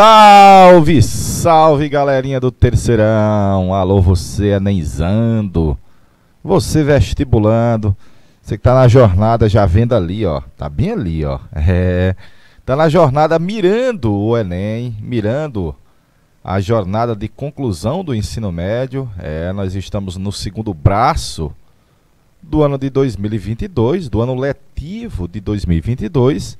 Salve, salve galerinha do terceirão. Alô, você enemizando, você vestibulando, você que tá na jornada já vendo ali, ó, tá bem ali, ó. Tá na jornada mirando o Enem, mirando a jornada de conclusão do ensino médio. Nós estamos no segundo braço do ano de 2022, do ano letivo de 2022.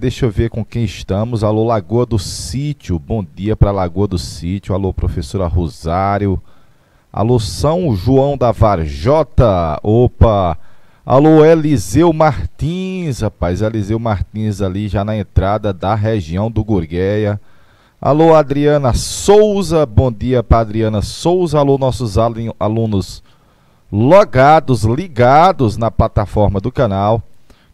Deixa eu ver com quem estamos. Alô, Lagoa do Sítio, bom dia para Lagoa do Sítio. Alô, professora Rosário. Alô, São João da Varjota. Opa. Alô, Eliseu Martins, rapaz. Eliseu Martins ali já na entrada da região do Gurgueia. Alô, Adriana Souza, bom dia para Adriana Souza. Alô, nossos alunos logados, ligados na plataforma do canal.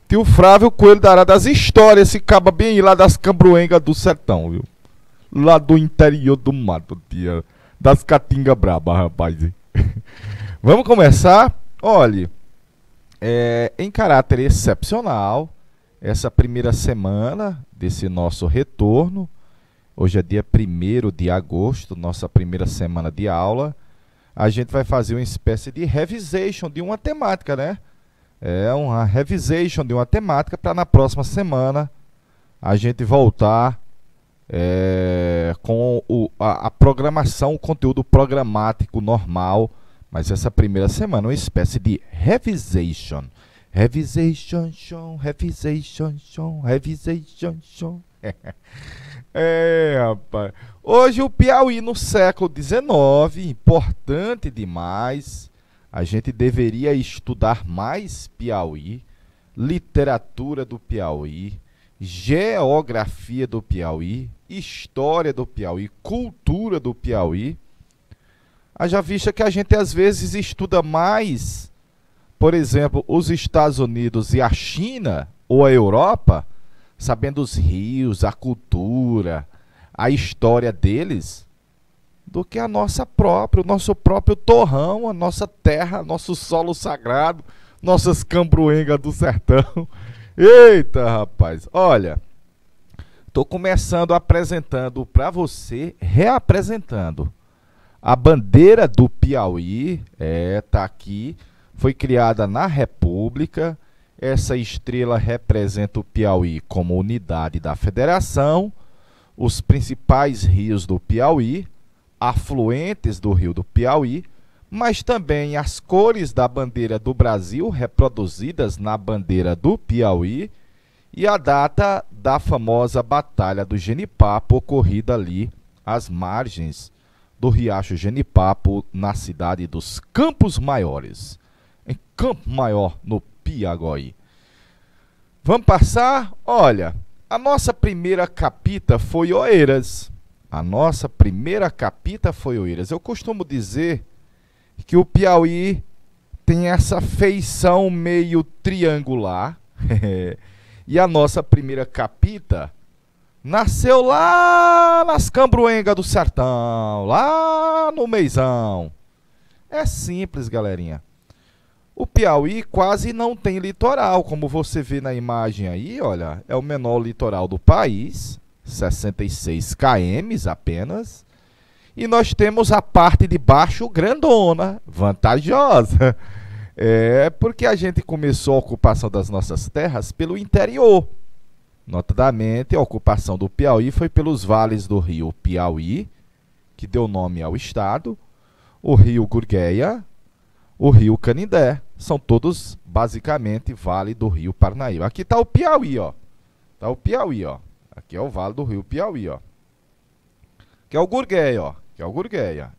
Tio Frávio Coelho dará das histórias, esse caba bem aí lá das Cambruengas do sertão, viu? Lá do interior do mato, tia. Das Caatinga braba, rapaz. Vamos começar? Olha, em caráter excepcional, essa primeira semana desse nosso retorno, hoje é dia 1º de agosto, nossa primeira semana de aula, a gente vai fazer uma espécie de revisation de uma temática, né? Uma revisation de uma temática para na próxima semana a gente voltar com a programação, o conteúdo programático normal. Mas essa primeira semana é uma espécie de revisation. Revisation, revisation, revisation. Rapaz. Hoje o Piauí no século XIX, importante demais. A gente deveria estudar mais Piauí, literatura do Piauí, geografia do Piauí, história do Piauí, cultura do Piauí. Haja vista que a gente às vezes estuda mais, por exemplo, os Estados Unidos e a China ou a Europa, sabendo os rios, a cultura, a história deles, do que a nossa própria, o nosso próprio torrão, a nossa terra, nosso solo sagrado, nossas Cambruengas do sertão. Eita, rapaz, olha, estou começando apresentando para você, reapresentando a bandeira do Piauí. Tá aqui, foi criada na República. Essa estrela representa o Piauí como unidade da federação, os principais rios do Piauí, afluentes do rio do Piauí, mas também as cores da bandeira do Brasil reproduzidas na bandeira do Piauí e a data da famosa Batalha do Genipapo, ocorrida ali às margens do riacho Genipapo, na cidade dos Campos Maiores, em Campo Maior, no Piauí. Vamos passar? Olha, a nossa primeira capita foi Oeiras. A nossa primeira capita foi Oeiras. Eu costumo dizer que o Piauí tem essa feição meio triangular. E a nossa primeira capita nasceu lá nas Cambruengas do sertão, lá no Meizão. É simples, galerinha. O Piauí quase não tem litoral, como você vê na imagem aí, olha, é o menor litoral do país, 66 km apenas, e nós temos a parte de baixo grandona, vantajosa. Porque a gente começou a ocupação das nossas terras pelo interior. Notadamente, a ocupação do Piauí foi pelos vales do rio Piauí, que deu nome ao estado, o rio Gurgueia, o rio Canindé, são todos basicamente vale do rio Parnaíba. Aqui está o Piauí, ó. Tá o Piauí, ó. Aqui é o vale do rio Piauí, ó. Que é o Gurgueia, ó. Que é o Gurgueia.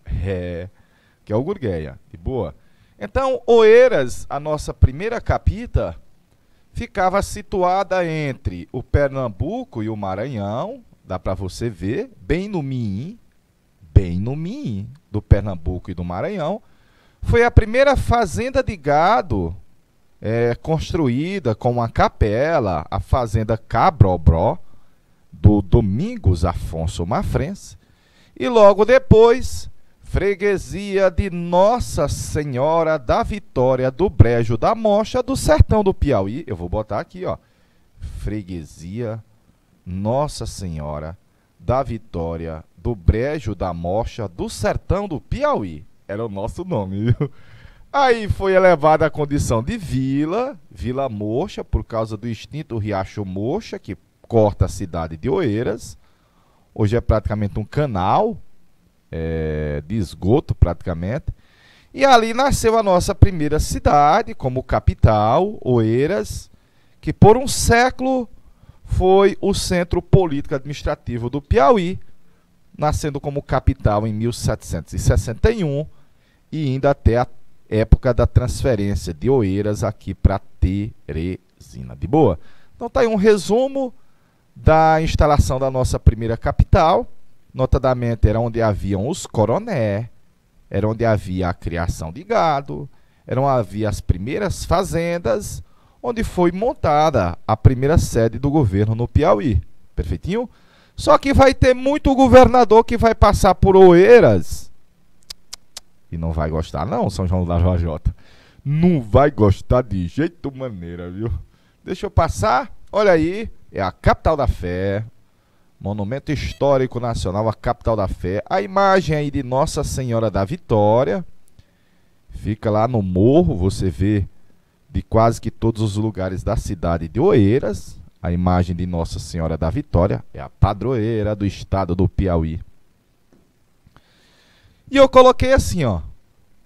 Que é o Gurgueia. De boa. Então, Oeiras, a nossa primeira capita, ficava situada entre o Pernambuco e o Maranhão. Dá para você ver, bem no miim do Pernambuco e do Maranhão. Foi a primeira fazenda de gado construída com uma capela, a fazenda Cabrobró, do Domingos Afonso Mafrense. E logo depois, freguesia de Nossa Senhora da Vitória do Brejo da Mocha, do sertão do Piauí. Eu vou botar aqui, ó. Freguesia Nossa Senhora da Vitória, do Brejo da Mocha, do Sertão do Piauí. Era o nosso nome, viu? Aí foi elevada à condição de vila, Vila Mocha, por causa do extinto Riacho Mocha, que corta a cidade de Oeiras. Hoje é praticamente um canal de esgoto, praticamente. E ali nasceu a nossa primeira cidade, como capital, Oeiras, que por um século foi o centro político administrativo do Piauí, nascendo como capital em 1761 e indo até a época da transferência de Oeiras aqui para Teresina. De boa? Então tá aí um resumo da instalação da nossa primeira capital. Notadamente era onde haviam os coroné, era onde havia a criação de gado, era onde havia as primeiras fazendas, onde foi montada a primeira sede do governo no Piauí. Perfeitinho? Só que vai ter muito governador que vai passar por Oeiras e não vai gostar não, São João da Vajota. Não vai gostar de jeito maneira, viu? Deixa eu passar. Olha aí, é a capital da fé. Monumento Histórico Nacional, a capital da fé. A imagem aí de Nossa Senhora da Vitória. Fica lá no morro, você vê de quase que todos os lugares da cidade de Oeiras. A imagem de Nossa Senhora da Vitória é a padroeira do estado do Piauí. E eu coloquei assim, ó.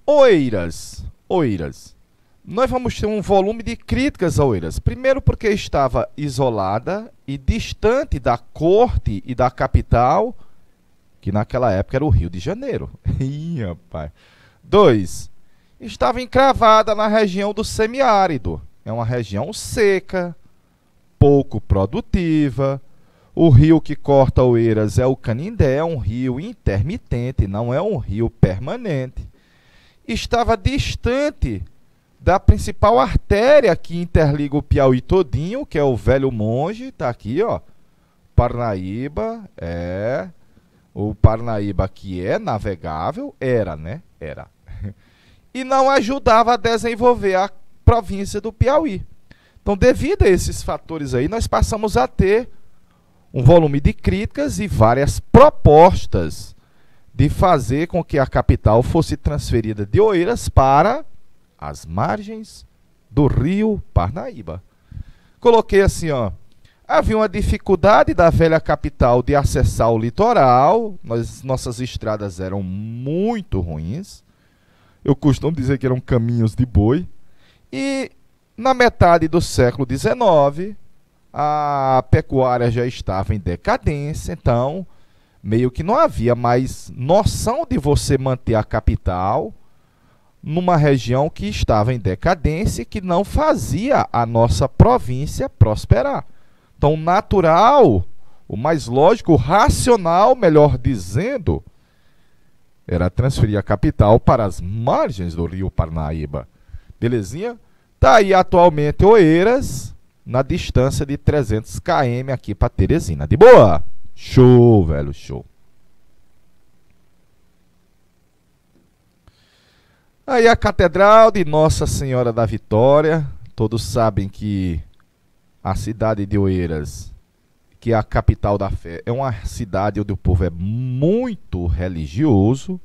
Oeiras, Oeiras. Nós vamos ter um volume de críticas a Oeiras. Primeiro porque estava isolada e distante da corte e da capital, que naquela época era o Rio de Janeiro. Ih, rapaz. 2. Estava encravada na região do semiárido. É uma região seca, pouco produtiva. O rio que corta Oeiras é o Canindé, é um rio intermitente, não é um rio permanente. Estava distante da principal artéria que interliga o Piauí todinho, que é o Velho Monge, tá aqui, ó. Parnaíba, o Parnaíba que é navegável, era, né? Era. E não ajudava a desenvolver a província do Piauí. Então, devido a esses fatores aí, nós passamos a ter um volume de críticas e várias propostas de fazer com que a capital fosse transferida de Oeiras para as margens do rio Parnaíba. Coloquei assim, ó. Havia uma dificuldade da velha capital de acessar o litoral. Nossas estradas eram muito ruins. Eu costumo dizer que eram caminhos de boi. E na metade do século XIX, a pecuária já estava em decadência. Então, meio que não havia mais noção de você manter a capital numa região que estava em decadência e que não fazia a nossa província prosperar. Então, natural, o mais lógico, o racional, melhor dizendo, era transferir a capital para as margens do rio Parnaíba. Belezinha? Está aí atualmente Oeiras, na distância de 300 km aqui para Teresina. De boa? Show, velho, show. Aí a Catedral de Nossa Senhora da Vitória. Todos sabem que a cidade de Oeiras, que é a capital da fé, é uma cidade onde o povo é muito religioso.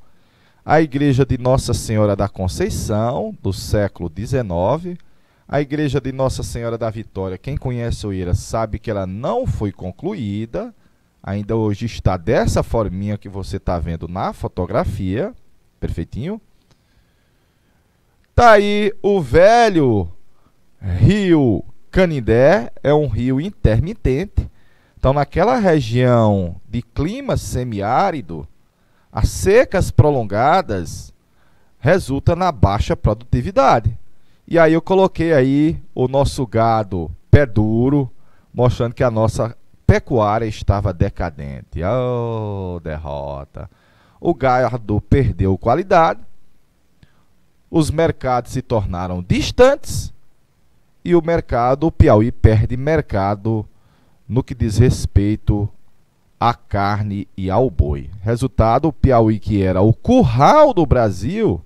A igreja de Nossa Senhora da Conceição, do século XIX. A igreja de Nossa Senhora da Vitória, quem conhece Oeiras sabe que ela não foi concluída. Ainda hoje está dessa forminha que você está vendo na fotografia. Perfeitinho? Tá aí o velho rio Canindé, é um rio intermitente. Então, naquela região de clima semiárido, as secas prolongadas resultam na baixa produtividade. E aí eu coloquei aí o nosso gado pé duro, mostrando que a nossa pecuária estava decadente. Oh, derrota. O gado perdeu qualidade. Os mercados se tornaram distantes e o Piauí perde mercado no que diz respeito à carne e ao boi. Resultado, o Piauí, que era o curral do Brasil,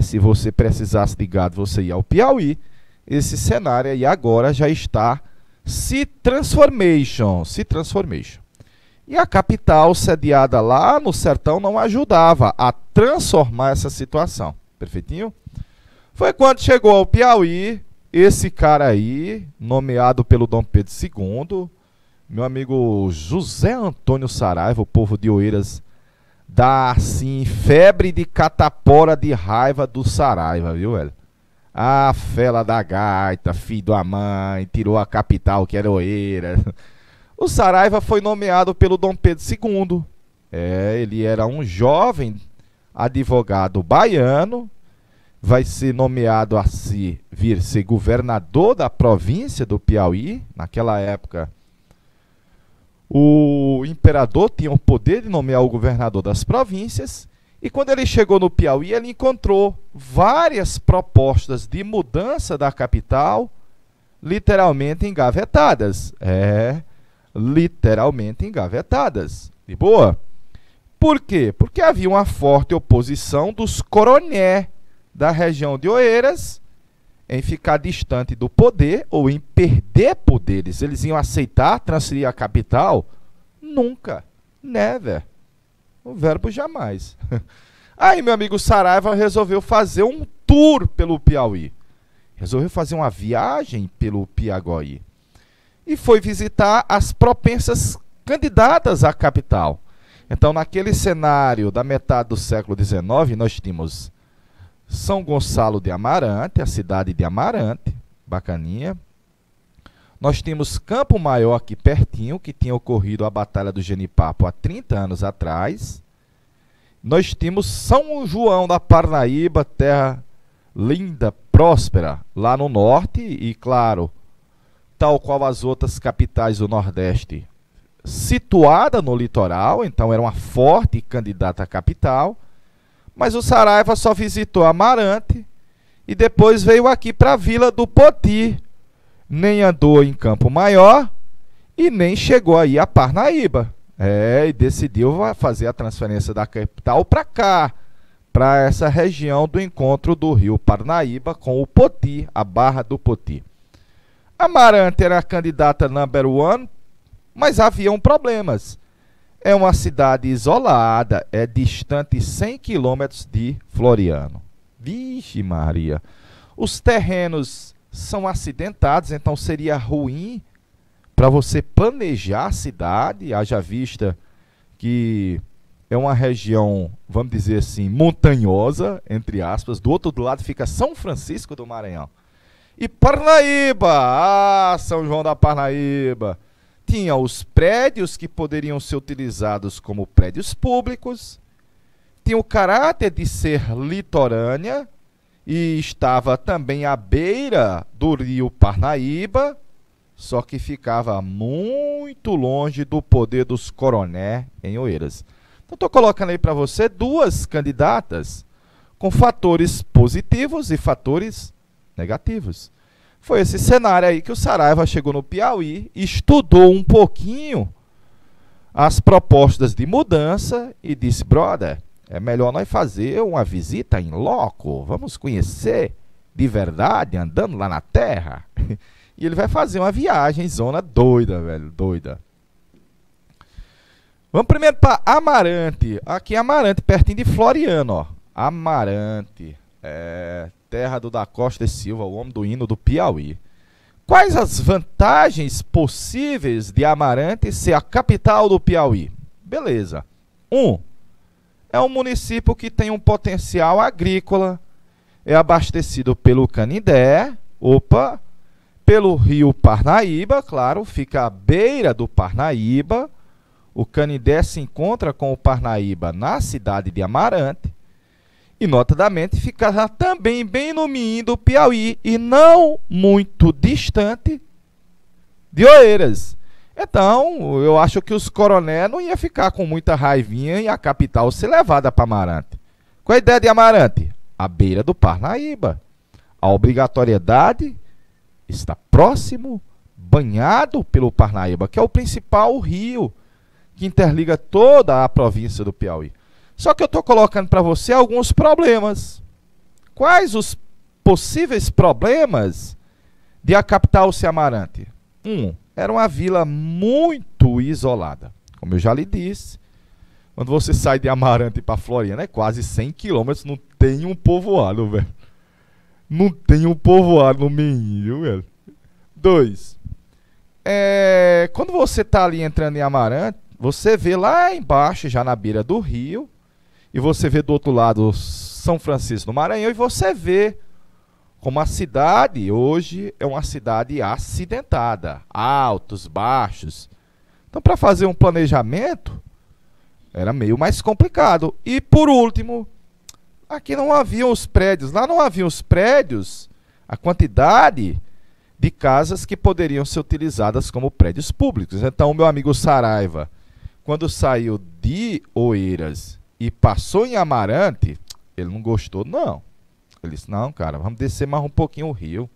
se você precisasse de gado, você ia ao Piauí. Esse cenário aí agora já está se transformation. E a capital, sediada lá no sertão, não ajudava a transformar essa situação. Perfeitinho? Foi quando chegou ao Piauí, esse cara aí, nomeado pelo Dom Pedro II, meu amigo José Antônio Saraiva, o povo de Oeiras, dá assim, febre de catapora de raiva do Saraiva, viu, velho? A fela da gaita, filho da mãe, tirou a capital que era Oeiras. O Saraiva foi nomeado pelo Dom Pedro II. Ele era um jovem advogado baiano, vai ser nomeado a vir ser governador da província do Piauí. Naquela época, o imperador tinha o poder de nomear o governador das províncias. E quando ele chegou no Piauí, ele encontrou várias propostas de mudança da capital, literalmente engavetadas. Literalmente engavetadas. De boa? Por quê? Porque havia uma forte oposição dos coroné da região de Oeiras em ficar distante do poder ou em perder poderes. Eles iam aceitar transferir a capital? Nunca. Never. O verbo jamais. Aí meu amigo Saraiva resolveu fazer um tour pelo Piauí. Resolveu fazer uma viagem pelo Piauí. E foi visitar as propensas candidatas à capital. Então, naquele cenário da metade do século XIX, nós tínhamos São Gonçalo de Amarante, a cidade de Amarante, bacaninha. Nós tínhamos Campo Maior aqui pertinho, que tinha ocorrido a Batalha do Genipapo há 30 anos atrás. Nós tínhamos São João da Parnaíba, terra linda, próspera, lá no norte e, claro, tal qual as outras capitais do Nordeste, situada no litoral, então era uma forte candidata à capital, mas o Saraiva só visitou Amarante e depois veio aqui para a Vila do Poti, nem andou em Campo Maior e nem chegou aí a Parnaíba, e decidiu fazer a transferência da capital para cá, para essa região do encontro do rio Parnaíba com o Poti, a Barra do Poti. Amarante era a candidata number one, mas haviam problemas. É uma cidade isolada, é distante 100 quilômetros de Floriano. Vixe Maria! Os terrenos são acidentados, então seria ruim para você planejar a cidade, haja vista que é uma região, vamos dizer assim, montanhosa, entre aspas. Do outro lado fica São Francisco do Maranhão. E Parnaíba, São João da Parnaíba, tinha os prédios que poderiam ser utilizados como prédios públicos, tinha o caráter de ser litorânea e estava também à beira do rio Parnaíba, só que ficava muito longe do poder dos coroné em Oeiras. Então estou colocando aí para você duas candidatas com fatores positivos e fatores negativos. Foi esse cenário aí que o Saraiva chegou no Piauí, estudou um pouquinho as propostas de mudança e disse: brother, é melhor nós fazer uma visita em loco, vamos conhecer de verdade, andando lá na terra. E ele vai fazer uma viagem, zona doida, velho, doida. Vamos primeiro para Amarante. Aqui em Amarante, pertinho de Floriano, ó. Amarante, terra do Da Costa e Silva, o homem do hino do Piauí. Quais as vantagens possíveis de Amarante ser a capital do Piauí? Beleza. É um município que tem um potencial agrícola, é abastecido pelo Canindé, pelo rio Parnaíba, claro, fica à beira do Parnaíba. O Canindé se encontra com o Parnaíba na cidade de Amarante. E, notadamente, fica também bem no meio do Piauí e não muito distante de Oeiras. Então, eu acho que os coroné não iam ficar com muita raivinha e a capital ser levada para Amarante. Qual a ideia de Amarante? À beira do Parnaíba. A obrigatoriedade está próximo, banhado pelo Parnaíba, que é o principal rio que interliga toda a província do Piauí. Só que eu estou colocando para você alguns problemas. Quais os possíveis problemas de a capital ser Amarante? Era uma vila muito isolada. Como eu já lhe disse, quando você sai de Amarante para Floriano, é quase 100 quilômetros, não tem um povoado, velho. Não tem um povoado no meio, velho. 2. Quando você tá ali entrando em Amarante, você vê lá embaixo, já na beira do rio, e você vê do outro lado São Francisco do Maranhão, e você vê como a cidade hoje é uma cidade acidentada, altos, baixos. Então, para fazer um planejamento, era meio mais complicado. E, por último, aqui não haviam os prédios. Lá não haviam os prédios, a quantidade de casas que poderiam ser utilizadas como prédios públicos. Então, o meu amigo Saraiva, quando saiu de Oeiras e passou em Amarante, ele não gostou, não. Ele disse, não, cara, vamos descer mais um pouquinho o rio.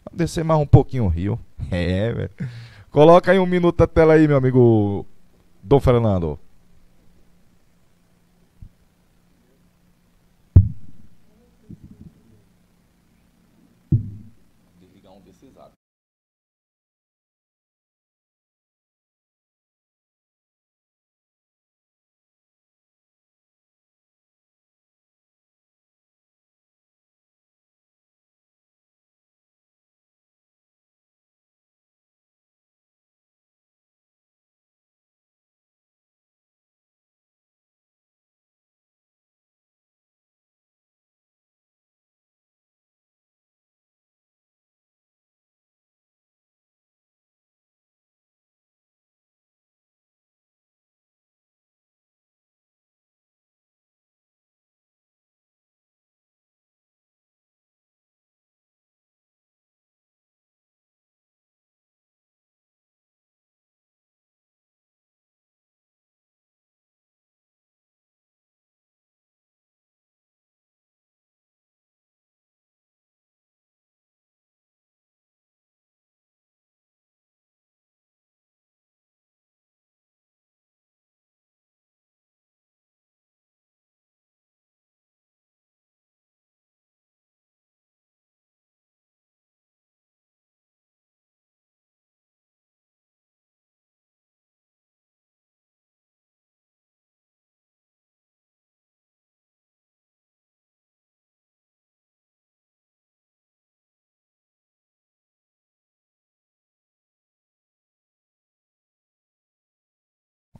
Vamos descer mais um pouquinho o rio. Velho. Coloca aí 1 minuto da tela aí, meu amigo Dom Fernando. Desligar um desses áudios.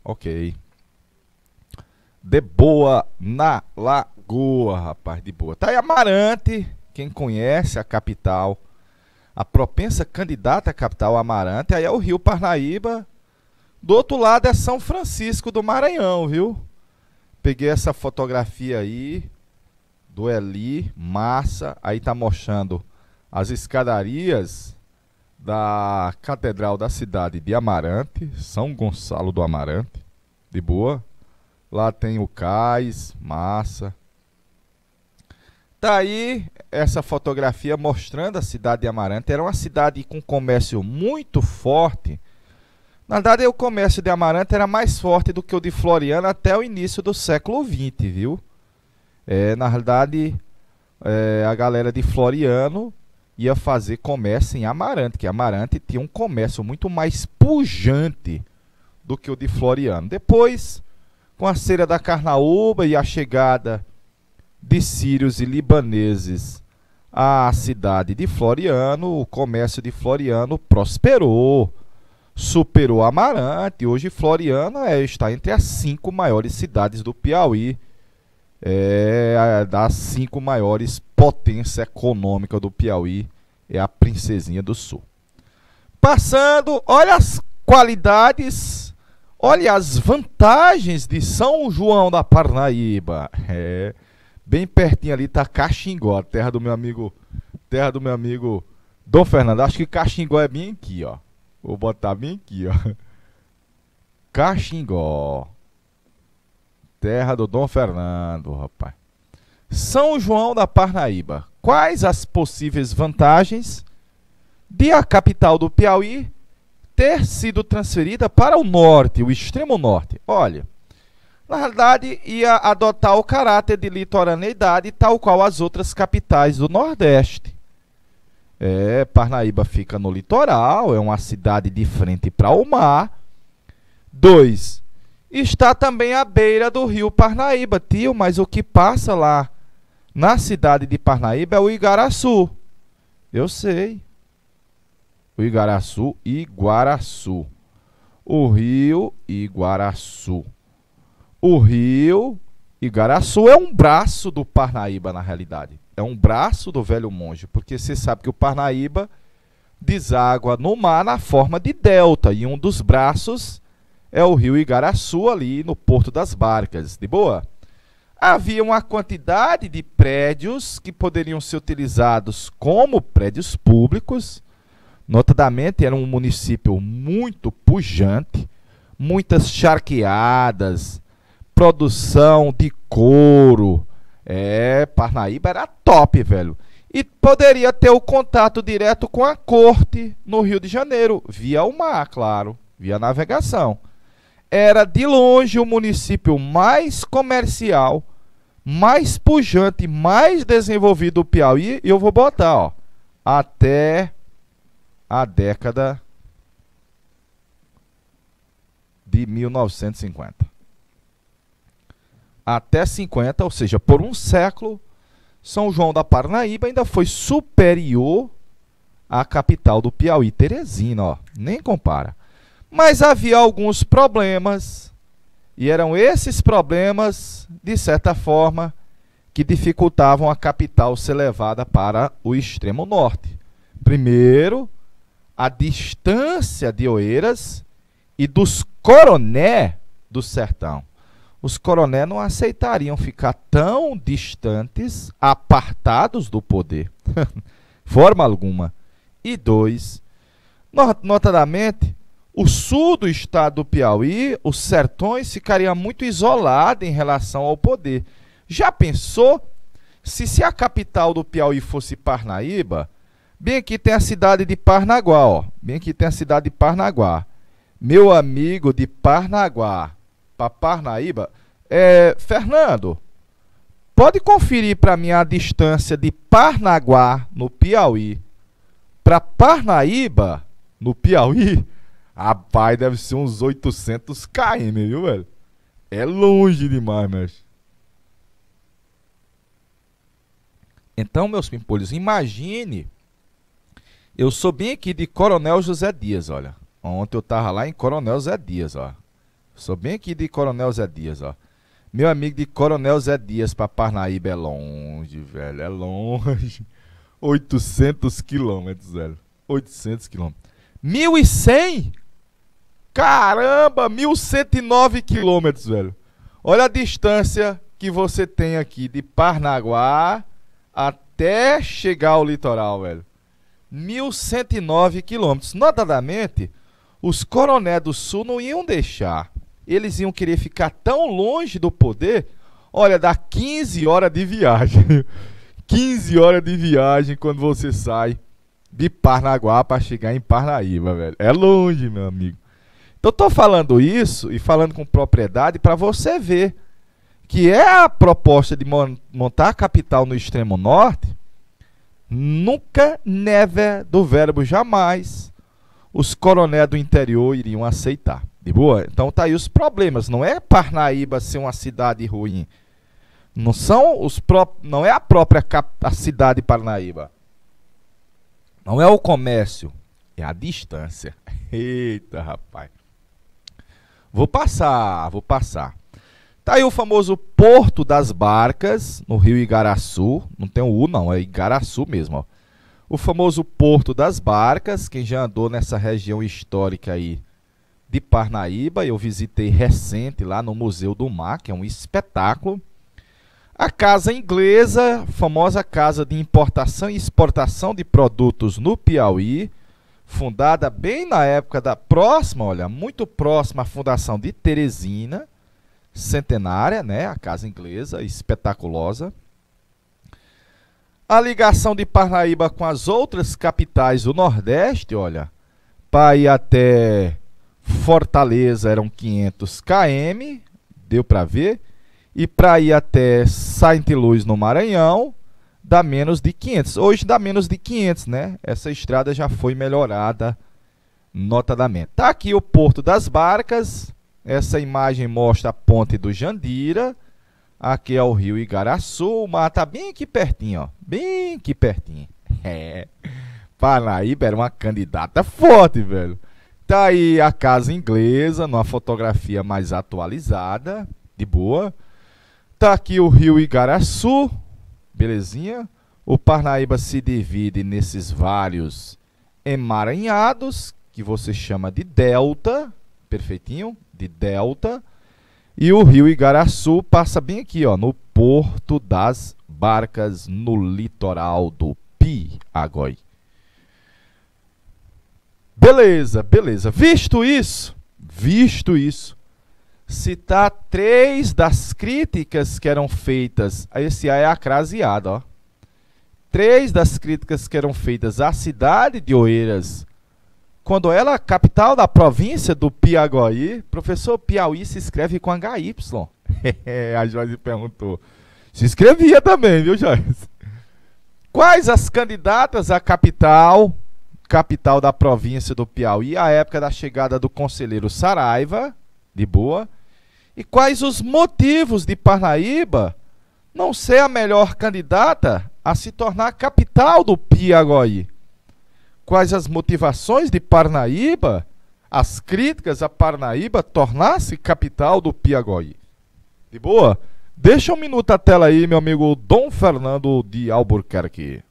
Ok. De boa na Lagoa, rapaz, de boa. Tá aí Amarante, quem conhece a capital, a propensa candidata à capital Amarante, aí é o Rio Parnaíba. Do outro lado é São Francisco do Maranhão, viu? Peguei essa fotografia aí do Eli, massa. Aí tá mostrando as escadarias da Catedral da cidade de Amarante, São Gonçalo do Amarante, de boa. Lá tem o cais, massa. Tá aí essa fotografia mostrando a cidade de Amarante. Era uma cidade com comércio muito forte. Na verdade, o comércio de Amarante era mais forte do que o de Floriano até o início do século XX, viu? Na realidade, a galera de Floriano ia fazer comércio em Amarante, que Amarante tinha um comércio muito mais pujante do que o de Floriano. Depois, com a Feira da Carnaúba e a chegada de sírios e libaneses à cidade de Floriano, o comércio de Floriano prosperou, superou Amarante. Hoje Floriano está entre as 5 maiores cidades do Piauí, das 5 maiores potência econômica do Piauí, é a Princesinha do Sul. Passando, olha as qualidades, olha as vantagens de São João da Parnaíba. Bem pertinho ali está Caxingó, terra do meu amigo Dom Fernando. Acho que Caxingó é bem aqui, ó. Vou botar bem aqui, ó. Caxingó, terra do Dom Fernando, rapaz. São João da Parnaíba. Quais as possíveis vantagens de a capital do Piauí ter sido transferida para o norte, o extremo norte? Olha, na realidade ia adotar o caráter de litorâneidade, tal qual as outras capitais do Nordeste. Parnaíba fica no litoral, é uma cidade de frente para o mar. 2, está também à beira do rio Parnaíba. Tio, mas o que passa lá na cidade de Parnaíba é o Igaraçu. Eu sei. O Igaraçu, Iguaraçu. O rio Iguaraçu. O rio Igaraçu é um braço do Parnaíba, na realidade. É um braço do Velho Monte, porque você sabe que o Parnaíba deságua no mar na forma de delta, e um dos braços é o rio Igaraçu, ali no Porto das Barcas. De boa? Havia uma quantidade de prédios que poderiam ser utilizados como prédios públicos. Notadamente, era um município muito pujante, muitas charqueadas, produção de couro. Parnaíba era top, velho. E poderia ter o contato direto com a corte no Rio de Janeiro, via o mar, claro, via navegação. Era de longe o município mais comercial, mais pujante, mais desenvolvido do Piauí. E eu vou botar, ó, até a década de 1950. Até 50, ou seja, por um século, São João da Parnaíba ainda foi superior à capital do Piauí, Teresina, ó, nem compara. Mas havia alguns problemas, e eram esses problemas, de certa forma, que dificultavam a capital ser levada para o extremo norte. Primeiro, a distância de Oeiras e dos coroné do sertão. Os coroné não aceitariam ficar tão distantes, apartados do poder, forma alguma. E dois, notadamente, o sul do estado do Piauí, os sertões, ficariam muito isolados em relação ao poder. Já pensou se a capital do Piauí fosse Parnaíba? Bem aqui tem a cidade de Parnaguá, ó. Bem aqui tem a cidade de Parnaguá. Meu amigo de Parnaguá para Parnaíba, Fernando, pode conferir para mim a distância de Parnaguá, no Piauí, para Parnaíba, no Piauí? Rapaz, deve ser uns 800 km, viu, velho? É longe demais, mas... Então, meus pimpolhos, imagine... Eu sou bem aqui de Coronel José Dias, olha. Ontem eu tava lá em Coronel Zé Dias, ó. Sou bem aqui de Coronel Zé Dias, ó. Meu amigo de Coronel Zé Dias para Parnaíba é longe, velho. É longe. 800 quilômetros, velho. 800 quilômetros. 1.100? Caramba, 1.109 quilômetros, velho. Olha a distância que você tem aqui de Parnaguá até chegar ao litoral, velho. 1.109 quilômetros. Notadamente, os coroné do sul não iam deixar. Eles iam querer ficar tão longe do poder. Olha, dá 15 horas de viagem. 15 horas de viagem quando você sai de Parnaguá para chegar em Parnaíba, velho. É longe, meu amigo. Então, eu tô falando isso e falando com propriedade para você ver que a proposta de montar a capital no extremo norte. Nunca, never, do verbo jamais, os coroné do interior iriam aceitar. De boa? Então tá aí os problemas. Não é Parnaíba ser uma cidade ruim. Não é a própria a cidade de Parnaíba. Não é o comércio. É a distância. Eita, rapaz. Vou passar. Tá aí o famoso Porto das Barcas, no rio Igaraçu. Não tem o U, não, é Igaraçu mesmo, ó. O famoso Porto das Barcas, quem já andou nessa região histórica aí de Parnaíba, eu visitei recente lá no Museu do Mar, que é um espetáculo. A Casa Inglesa, famosa casa de importação e exportação de produtos no Piauí, fundada bem na época muito próxima à fundação de Teresina, centenária, né? A Casa Inglesa, espetaculosa. A ligação de Parnaíba com as outras capitais do Nordeste, olha, para ir até Fortaleza eram 500 km, deu para ver, e para ir até Saint Louis no Maranhão, dá menos de 500. Hoje dá menos de 500, né? Essa estrada já foi melhorada notadamente. Tá aqui o Porto das Barcas, Essa imagem mostra a ponte do Jandira. Aqui é o rio Igaraçu. O mar tá bem aqui pertinho, ó. Bem aqui pertinho. Parnaíba era uma candidata forte, velho. Tá aí a casa inglesa, numa fotografia mais atualizada. De boa. Tá aqui o rio Igaraçu. Belezinha. O Parnaíba se divide nesses vários emaranhados, que você chama de delta. Perfeitinho? De delta. E o rio Igaraçu passa bem aqui, ó, no Porto das Barcas, no litoral do Piauí. Beleza, beleza. Visto isso, citar 3 das críticas que eram feitas, esse A é acraseado, ó. 3 das críticas que eram feitas à cidade de Oeiras, quando ela é a capital da província do Piauí. Professor, Piauí se escreve com HY. A Joyce perguntou. Se escrevia também, viu, Joyce? Quais as candidatas à capital da província do Piauí à época da chegada do conselheiro Saraiva, de boa? E quais os motivos de Parnaíba não ser a melhor candidata a se tornar a capital do Piauí? Quais as motivações de Parnaíba, as críticas a Parnaíba tornar-se capital do Piauí? De boa? Deixa um minuto a tela aí, meu amigo Dom Fernando de Albuquerque.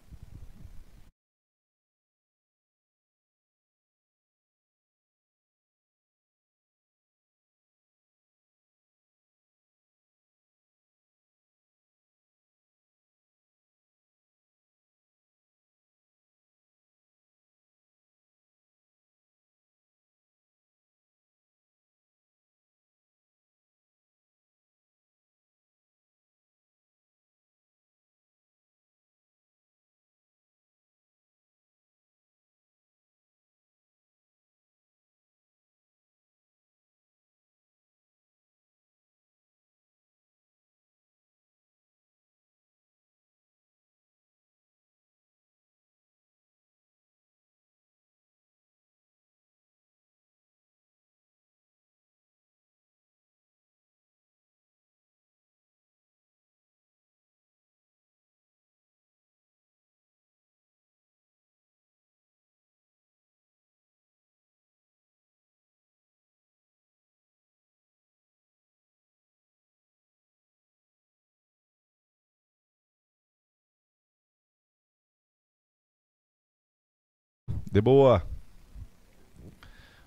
De boa.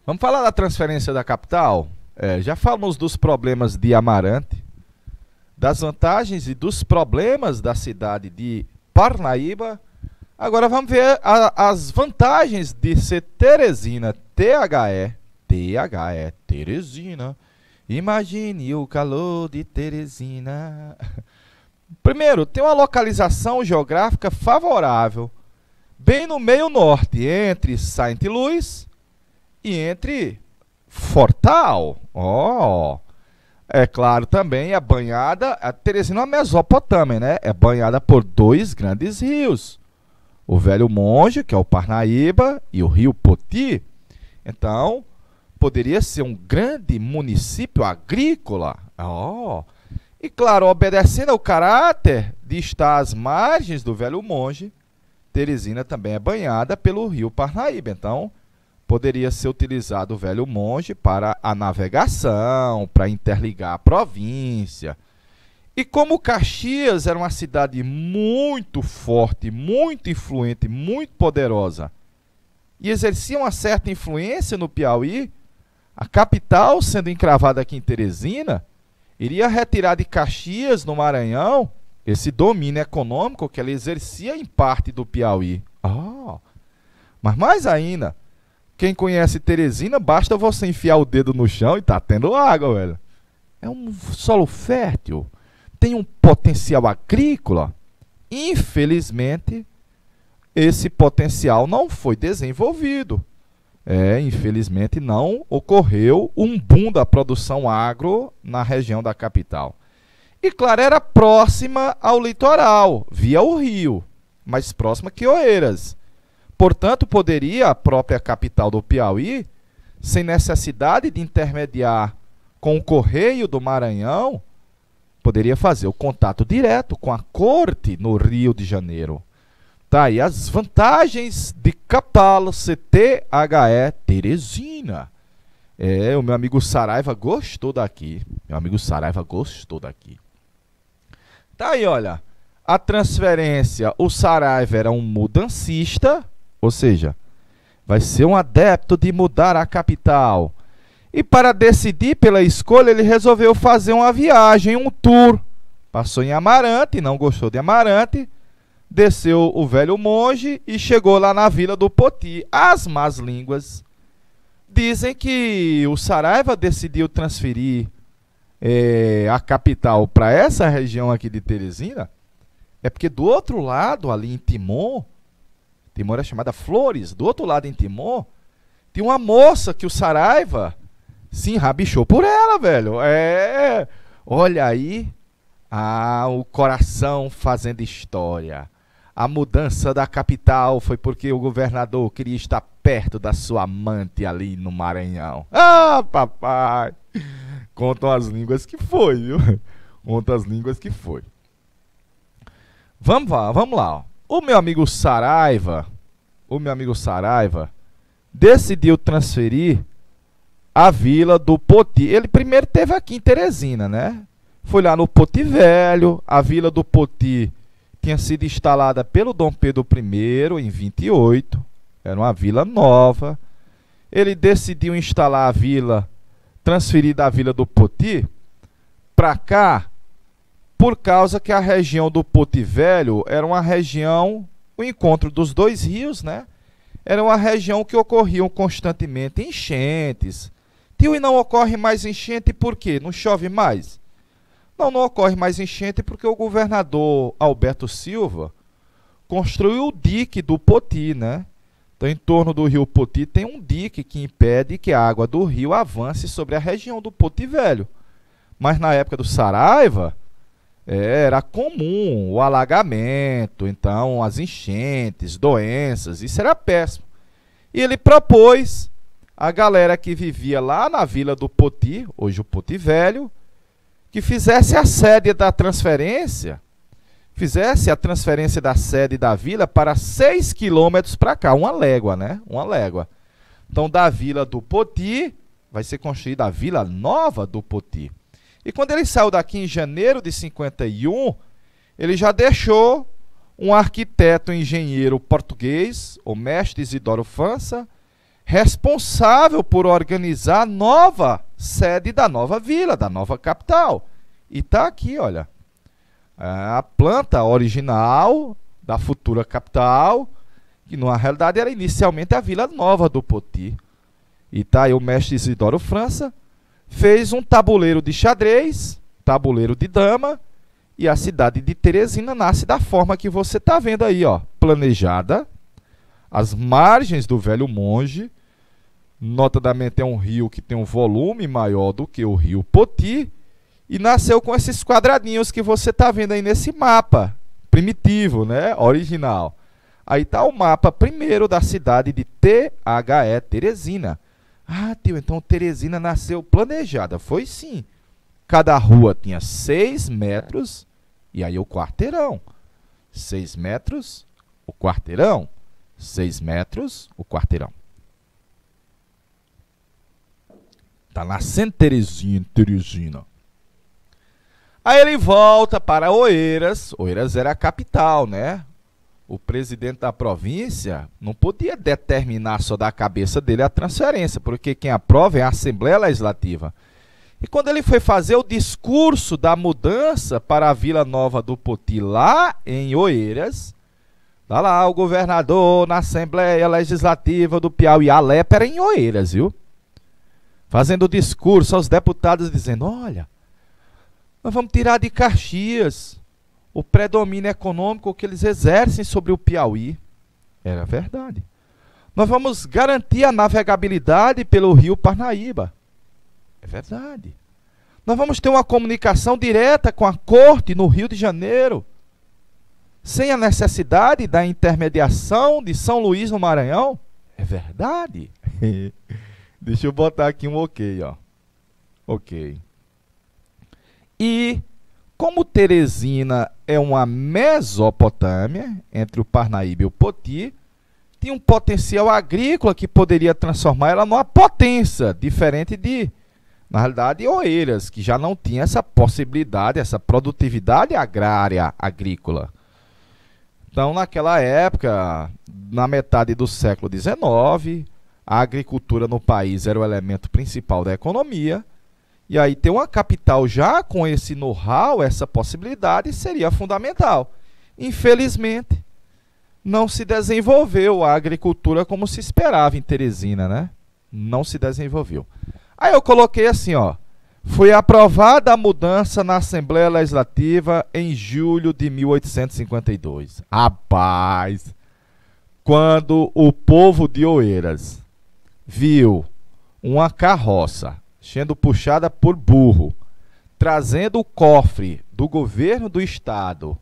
Vamos falar da transferência da capital? Já falamos dos problemas de Amarante, das vantagens e dos problemas da cidade de Parnaíba. Agora vamos ver as vantagens de ser Teresina, T-H-E, Teresina. Imagine o calor de Teresina. Primeiro, tem uma localização geográfica favorável, bem no meio norte, entre Saint-Louis e entre Fortal. É claro, também é banhada, a Teresina é uma Mesopotâmia, né? É banhada por 2 grandes rios. O Velho Monge, que é o Parnaíba, e o Rio Poti. Então, poderia ser um grande município agrícola. E claro, obedecendo ao caráter de estar às margens do Velho Monge, Teresina também é banhada pelo rio Parnaíba. Então, poderia ser utilizado o Velho Monge para a navegação, para interligar a província. E como Caxias era uma cidade muito forte, muito influente, muito poderosa, e exercia uma certa influência no Piauí, a capital, sendo encravada aqui em Teresina, iria retirar de Caxias, no Maranhão, esse domínio econômico que ela exercia em parte do Piauí. Mas mais ainda, quem conhece Teresina, basta você enfiar o dedo no chão e tá tendo água, velho. É um solo fértil, tem um potencial agrícola. Infelizmente, esse potencial não foi desenvolvido. Infelizmente não ocorreu um boom da produção agro na região da capital. E claro, era próxima ao litoral, via o rio, mais próxima que Oeiras. Portanto, poderia a própria capital do Piauí, sem necessidade de intermediar com o Correio do Maranhão, poderia fazer o contato direto com a corte no Rio de Janeiro. Tá aí as vantagens de capital CTHE Teresina. O meu amigo Saraiva gostou daqui. Tá aí, olha. A transferência, o Saraiva era um mudancista, ou seja, vai ser um adepto de mudar a capital. E para decidir pela escolha, ele resolveu fazer uma viagem, um tour. Passou em Amarante, não gostou de Amarante, desceu o Velho Monge e chegou lá na Vila do Poti. As más línguas dizem que o Saraiva decidiu transferir a capital para essa região aqui de Teresina, porque do outro lado, ali em Timon era chamada Flores, do outro lado em Timon, tinha uma moça que o Saraiva se enrabichou por ela, velho. Olha aí, o coração fazendo história. A mudança da capital foi porque o governador queria estar perto da sua amante ali no Maranhão. Ah, papai! Contam as línguas que foi, viu? Contam as línguas que foi. Vamos lá. Ó. O meu amigo Saraiva decidiu transferir a Vila do Poti. Ele primeiro esteve aqui em Teresina, né? Foi lá no Poti Velho. A Vila do Poti tinha sido instalada pelo Dom Pedro I em 28. Era uma vila nova. Ele decidiu instalar a vila, transferir da Vila do Poti para cá, por causa que a região do Poti Velho era uma região, o encontro dos dois rios, né? Era uma região que ocorriam constantemente enchentes. Tio, e não ocorre mais enchente por quê? Não chove mais? Não ocorre mais enchente porque o governador Alberto Silva construiu o dique do Poti, né? Então, em torno do rio Poti tem um dique que impede que a água do rio avance sobre a região do Poti Velho. Mas na época do Saraiva, era comum o alagamento, então as enchentes, doenças, isso era péssimo. E ele propôs a galera que vivia lá na Vila do Poti, hoje o Poti Velho, que fizesse a sede da transferência, da sede da vila para 6 quilômetros para cá, uma légua, né? Uma légua. Então, da Vila do Poti, vai ser construída a Vila Nova do Poti. E quando ele saiu daqui em janeiro de 51, ele já deixou um arquiteto engenheiro português, o mestre Isidoro França, responsável por organizar a nova sede da nova vila, da nova capital. E está aqui, olha, a planta original da futura capital, que na realidade era inicialmente a Vila Nova do Poti. E está aí o mestre Isidoro França, fez um tabuleiro de xadrez, tabuleiro de dama, e a cidade de Teresina nasce da forma que você está vendo aí, ó, planejada, às margens do Velho Monge. Notadamente é um rio que tem um volume maior do que o rio Poti, e nasceu com esses quadradinhos que você está vendo aí nesse mapa primitivo, né, original. Aí está o mapa primeiro da cidade de THE Teresina. Ah, tio, então Teresina nasceu planejada. Foi sim. Cada rua tinha 6 metros, e aí o quarteirão. 6 metros, o quarteirão. 6 metros, o quarteirão. Tá nascendo Teresina. Aí ele volta para Oeiras. Oeiras era a capital, né? O presidente da província não podia determinar só da cabeça dele a transferência, porque quem aprova é a Assembleia Legislativa. E quando ele foi fazer o discurso da mudança para a Vila Nova do Poti, lá em Oeiras, tá lá o governador na Assembleia Legislativa do Piauí, a Lepa era em Oeiras, viu? Fazendo o discurso aos deputados, dizendo, olha, nós vamos tirar de Caxias o predomínio econômico que eles exercem sobre o Piauí. Era verdade. Nós vamos garantir a navegabilidade pelo rio Parnaíba. É verdade. Nós vamos ter uma comunicação direta com a corte no Rio de Janeiro, sem a necessidade da intermediação de São Luís no Maranhão. É verdade. Deixa eu botar aqui um ok, ó. Ok. E como Teresina é uma Mesopotâmia, entre o Parnaíba e o Poti, tinha um potencial agrícola que poderia transformar ela numa potência, diferente de, na realidade, Oeiras, que já não tinha essa possibilidade, essa produtividade agrária, agrícola. Então, naquela época, na metade do século XIX, a agricultura no país era o elemento principal da economia, e aí ter uma capital já com esse know-how, essa possibilidade, seria fundamental. Infelizmente, não se desenvolveu a agricultura como se esperava em Teresina, né? Não se desenvolveu. Aí eu coloquei assim, ó. Foi aprovada a mudança na Assembleia Legislativa em julho de 1852. Rapaz, quando o povo de Oeiras viu uma carroça sendo puxada por burro, trazendo o cofre do governo do estado,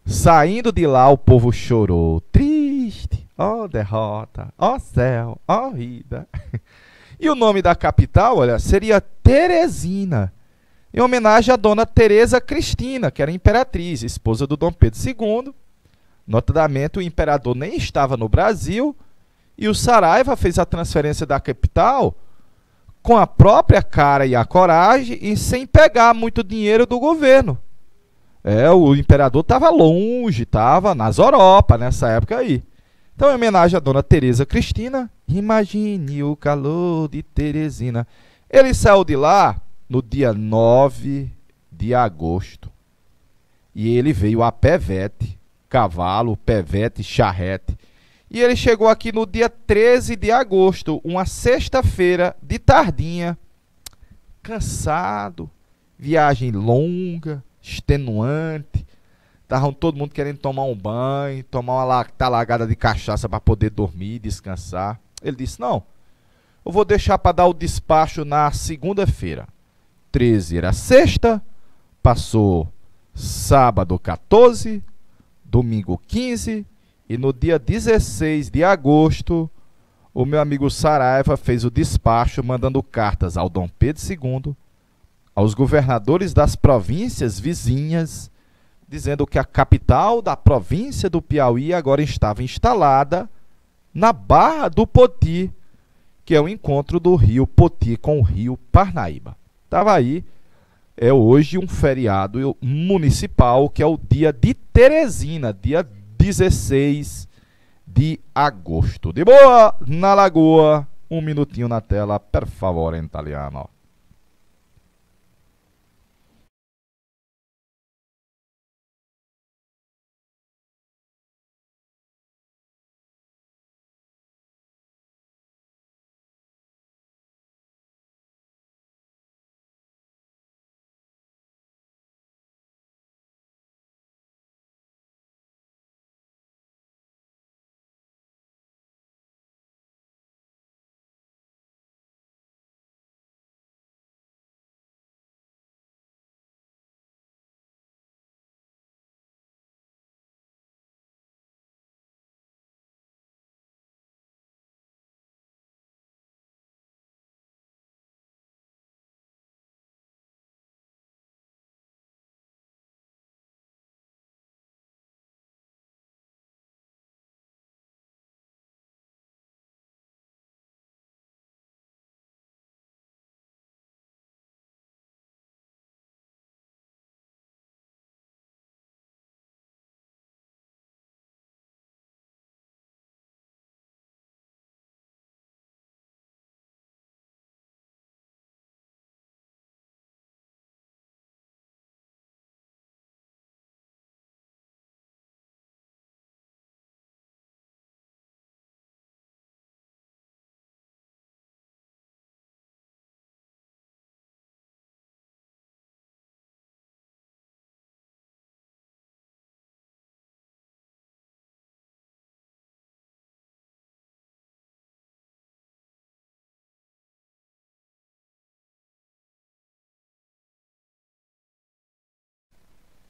saindo de lá, o povo chorou. Triste, ó derrota, ó céu, ó vida. E o nome da capital, olha, seria Teresina, em homenagem à dona Teresa Cristina, que era imperatriz, esposa do Dom Pedro II. Notadamente, o imperador nem estava no Brasil, e o Saraiva fez a transferência da capital com a própria cara e a coragem e sem pegar muito dinheiro do governo. O imperador estava longe, estava nas Europa nessa época aí. Então, em homenagem à dona Teresa Cristina, imagine o calor de Teresina. Ele saiu de lá no dia 9 de agosto. E ele veio a pevete, cavalo, pevete, charrete. E ele chegou aqui no dia 13 de agosto, uma sexta-feira de tardinha. Cansado, viagem longa, extenuante. Estavam todo mundo querendo tomar um banho, tomar uma talagada de cachaça para poder dormir, descansar. Ele disse, não, eu vou deixar para dar o despacho na segunda-feira. 13 era sexta, passou sábado 14, domingo 15, e no dia 16 de agosto, o meu amigo Saraiva fez o despacho mandando cartas ao Dom Pedro II, aos governadores das províncias vizinhas, dizendo que a capital da província do Piauí agora estava instalada na Barra do Poti, que é o encontro do rio Poti com o rio Parnaíba. Estava aí, é hoje um feriado municipal, que é o dia de Teresina, dia 16 de agosto. De boa, na Lagoa, um minutinho na tela, per favore, em italiano.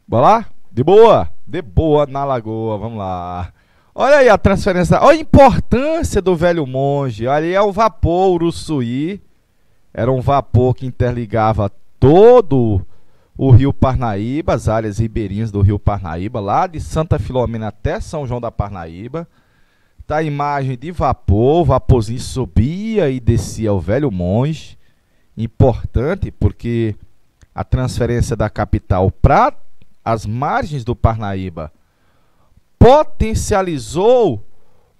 Bora lá? De boa na Lagoa, vamos lá. Olha aí a transferência, olha a importância do velho monge. Ali é o vapor Uruçuí, Era um vapor que interligava todo o Rio Parnaíba, as áreas ribeirinhas do Rio Parnaíba, lá de Santa Filomena até São João da Parnaíba. Tá a imagem de vapor, o vaporzinho subia e descia o Velho Monge. Importante porque a transferência da capital para as margens do Parnaíba potencializou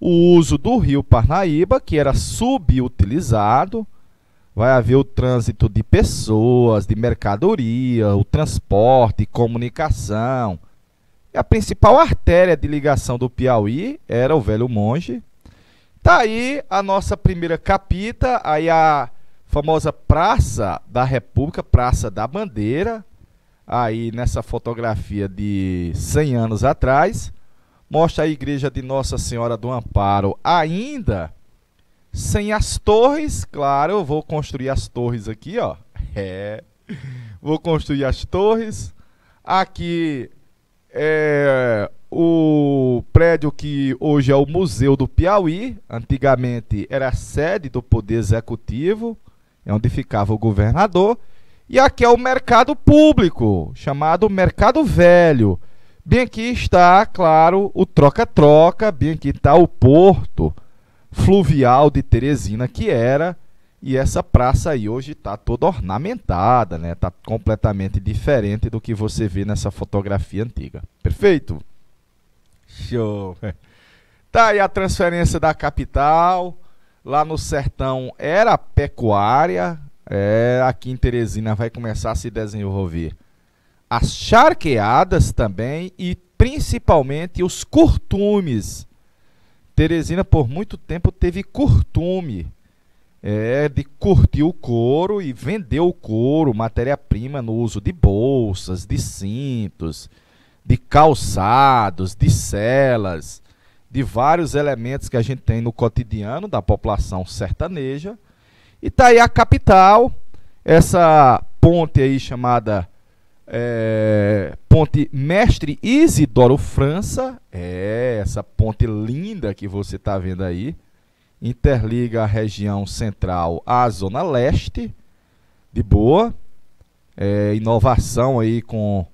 o uso do Rio Parnaíba, que era subutilizado. Vai haver o trânsito de pessoas, de mercadoria, o transporte, comunicação. E a principal artéria de ligação do Piauí era o Velho Monge. Tá aí a nossa primeira capita, aí a famosa Praça da República, Praça da Bandeira, aí nessa fotografia de 100 anos atrás. Mostra a igreja de Nossa Senhora do Amparo ainda sem as torres. Claro, eu vou construir as torres aqui, ó. Vou construir as torres. Aqui é o prédio que hoje é o Museu do Piauí. Antigamente era a sede do Poder Executivo, é onde ficava o governador. E aqui é o mercado público, chamado Mercado Velho. Bem aqui está, claro, o troca-troca, bem aqui está o porto fluvial de Teresina que era, e essa praça aí hoje está toda ornamentada, né? Está completamente diferente do que você vê nessa fotografia antiga. Perfeito? Show! Tá aí a transferência da capital, lá no sertão era pecuária, aqui em Teresina vai começar a se desenvolver as charqueadas também e principalmente os curtumes. Teresina por muito tempo teve curtume, de curtir o couro e vender o couro, matéria-prima no uso de bolsas, de cintos, de calçados, de celas, de vários elementos que a gente tem no cotidiano da população sertaneja. E tá aí a capital, essa ponte aí chamada Ponte Mestre Isidoro França, essa ponte linda que você está vendo aí, interliga a região central à zona leste, de boa, inovação aí com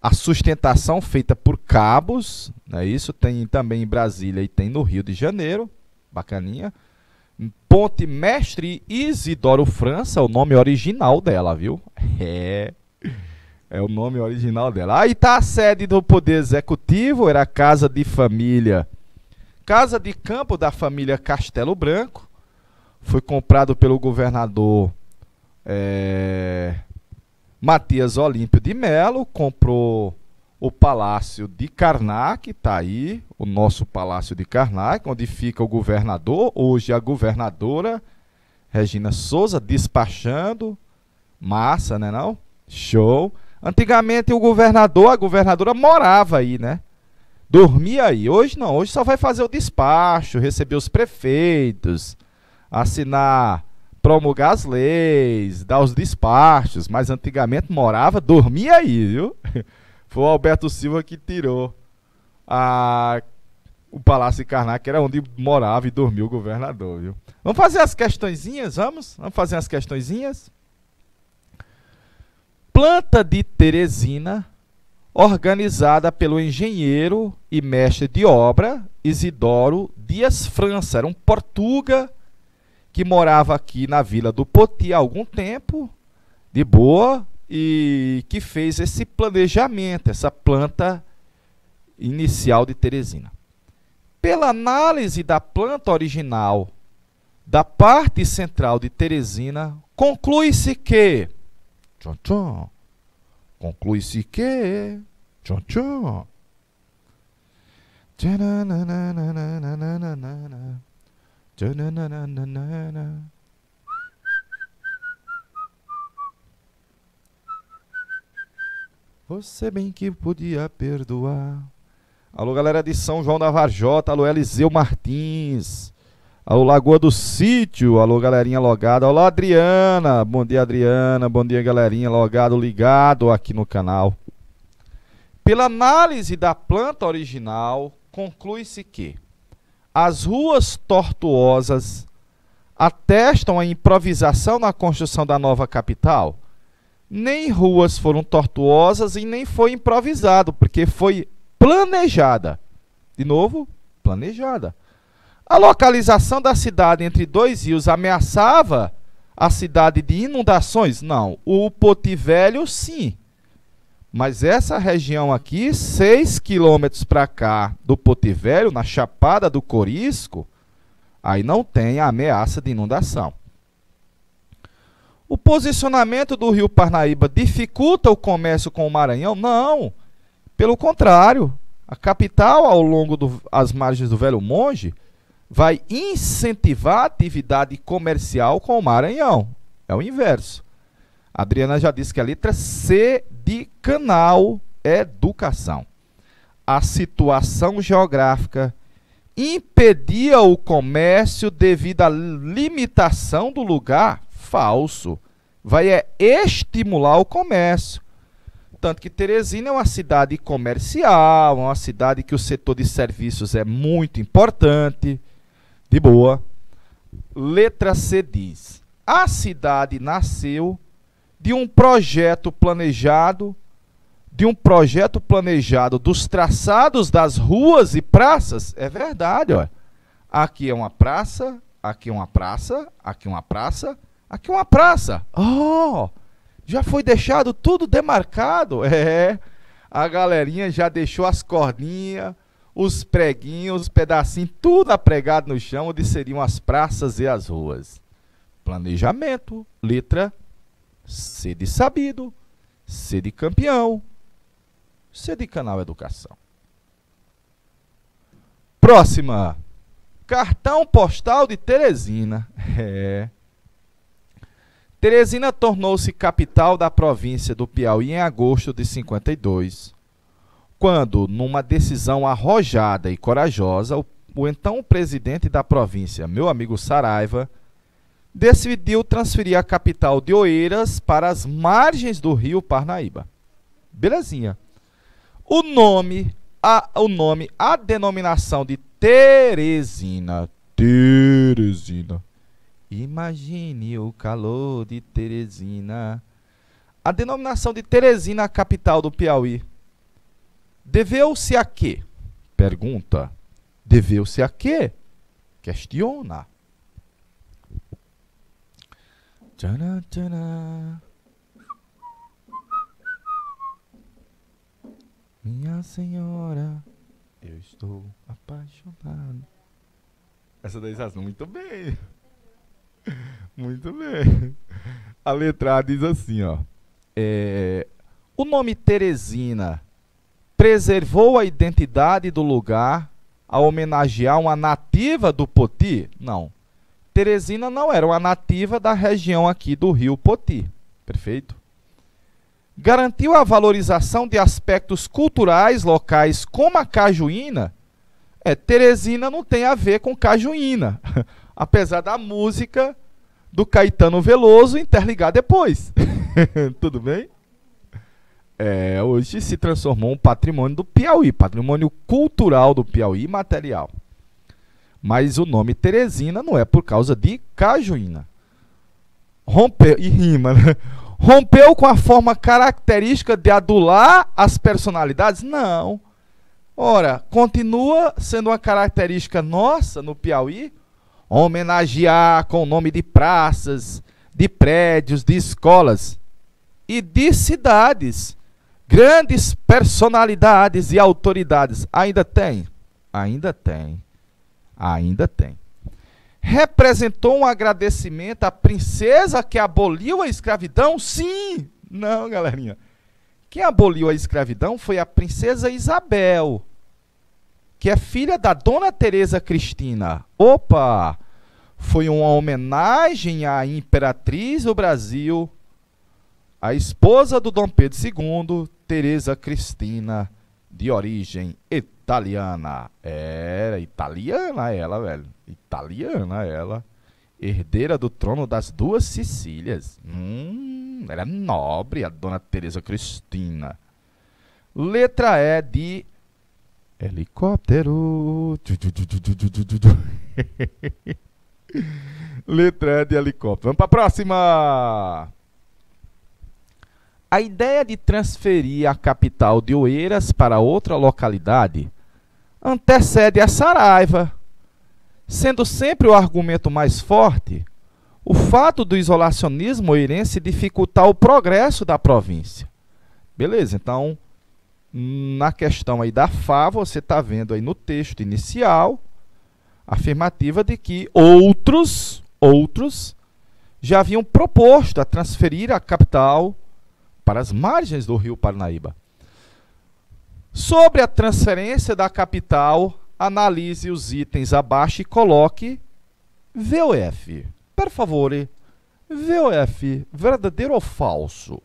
a sustentação feita por cabos, né? Isso tem também em Brasília e tem no Rio de Janeiro, bacaninha. Ponte Mestre Isidoro França, o nome original dela, viu? É o nome original dela. Aí tá a sede do Poder Executivo, era a Casa de Família, Casa de Campo da família Castelo Branco. Foi comprado pelo governador Matias Olímpio de Melo, comprou o Palácio de Karnak, tá aí, o nosso Palácio de Karnak, onde fica o governador, hoje a governadora Regina Souza, despachando. Massa, né não? Show. Antigamente o governador, a governadora morava aí, né? Dormia aí. Hoje não, hoje só vai fazer o despacho, receber os prefeitos, assinar, promulgar as leis, dar os despachos, mas antigamente morava, dormia aí, viu? Foi o Alberto Silva que tirou o Palácio de Karnak, que era onde morava e dormiu o governador, viu? Vamos fazer as questõezinhas, vamos? Vamos fazer as questõezinhas? Planta de Teresina, organizada pelo engenheiro e mestre de obra Isidoro Dias França. Era um portuga que morava aqui na Vila do Poti há algum tempo, de boa, e que fez esse planejamento, essa planta inicial de Teresina. Pela análise da planta original da parte central de Teresina, conclui-se que conclui-se que você bem que podia perdoar. Alô, galera de São João da Varjota, alô, Eliseu Martins, alô, Lagoa do Sítio, alô, galerinha logada, alô, Adriana, bom dia, Adriana, bom dia, galerinha logado, ligado aqui no canal. Pela análise da planta original, conclui-se que as ruas tortuosas atestam a improvisação na construção da nova capital? Nem ruas foram tortuosas e nem foi improvisado, porque foi planejada. De novo, planejada. A localização da cidade entre dois rios ameaçava a cidade de inundações? Não. O Poti Velho, sim. Mas essa região aqui, 6 quilômetros para cá do Poti Velho, na Chapada do Corisco, aí não tem a ameaça de inundação. O posicionamento do rio Parnaíba dificulta o comércio com o Maranhão? Não. Pelo contrário, a capital, ao longo das margens do Velho Monte, vai incentivar a atividade comercial com o Maranhão. É o inverso. A Adriana já disse que a letra C de canal é educação. A situação geográfica impedia o comércio devido à limitação do lugar? Falso. Vai estimular o comércio. Tanto que Teresina é uma cidade comercial, uma cidade que o setor de serviços é muito importante. De boa. Letra C diz: a cidade nasceu de um projeto planejado, dos traçados das ruas e praças. É verdade, ó. Aqui é uma praça, aqui é uma praça, aqui é uma praça, aqui é uma praça. Oh, já foi deixado tudo demarcado. É, a galerinha já deixou as cordinhas, os preguinhos, os pedacinhos, tudo apregado no chão, onde seriam as praças e as ruas. Planejamento, letra C de sabido, C de campeão, C de canal educação. Próxima. Cartão postal de Teresina. Teresina tornou-se capital da província do Piauí em agosto de 52, quando, numa decisão arrojada e corajosa, o então presidente da província, meu amigo Saraiva, decidiu transferir a capital de Oeiras para as margens do rio Parnaíba. Belezinha. A denominação de Teresina. Teresina. Imagine o calor de Teresina. A denominação de Teresina, a capital do Piauí, deveu-se a quê? Pergunta. Deveu-se a quê? Questiona. Tcharam, tcharam. Minha senhora, eu estou apaixonado. Essa daí está muito bem. Muito bem. A letra A diz assim, ó. O nome Teresina preservou a identidade do lugar ao homenagear uma nativa do Poti? Não. Teresina não era uma nativa da região aqui do rio Poti. Perfeito? Garantiu a valorização de aspectos culturais locais como a cajuína? Teresina não tem a ver com cajuína. Apesar da música do Caetano Veloso interligar depois. Tudo bem? Hoje se transformou um patrimônio do Piauí, patrimônio cultural do Piauí material. Mas o nome Teresina não é por causa de cajuína. Rompeu, e rima, né? Rompeu com a forma característica de adular as personalidades? Não. Ora, continua sendo uma característica nossa no Piauí homenagear com o nome de praças, de prédios, de escolas e de cidades. Grandes personalidades e autoridades. Ainda tem? Ainda tem. Ainda tem. Representou um agradecimento à princesa que aboliu a escravidão? Sim! Não, galerinha. Quem aboliu a escravidão foi a princesa Isabel, que é filha da Dona Teresa Cristina. Opa! Foi uma homenagem à imperatriz do Brasil, a esposa do Dom Pedro II, Teresa Cristina, de origem italiana. Era italiana ela, velho. Italiana ela. Herdeira do trono das duas Sicílias. Era nobre a Dona Teresa Cristina. Letra E de helicóptero. Letra E de helicóptero. Vamos para a próxima. A ideia de transferir a capital de Oeiras para outra localidade antecede a Saraiva, sendo sempre o argumento mais forte o fato do isolacionismo oeirense dificultar o progresso da província. Beleza, então, na questão aí da Fá, você está vendo aí no texto inicial a afirmativa de que outros já haviam proposto a transferir a capital para as margens do rio Parnaíba. Sobre a transferência da capital, analise os itens abaixo e coloque VOF. Por favor, VOF, verdadeiro ou falso?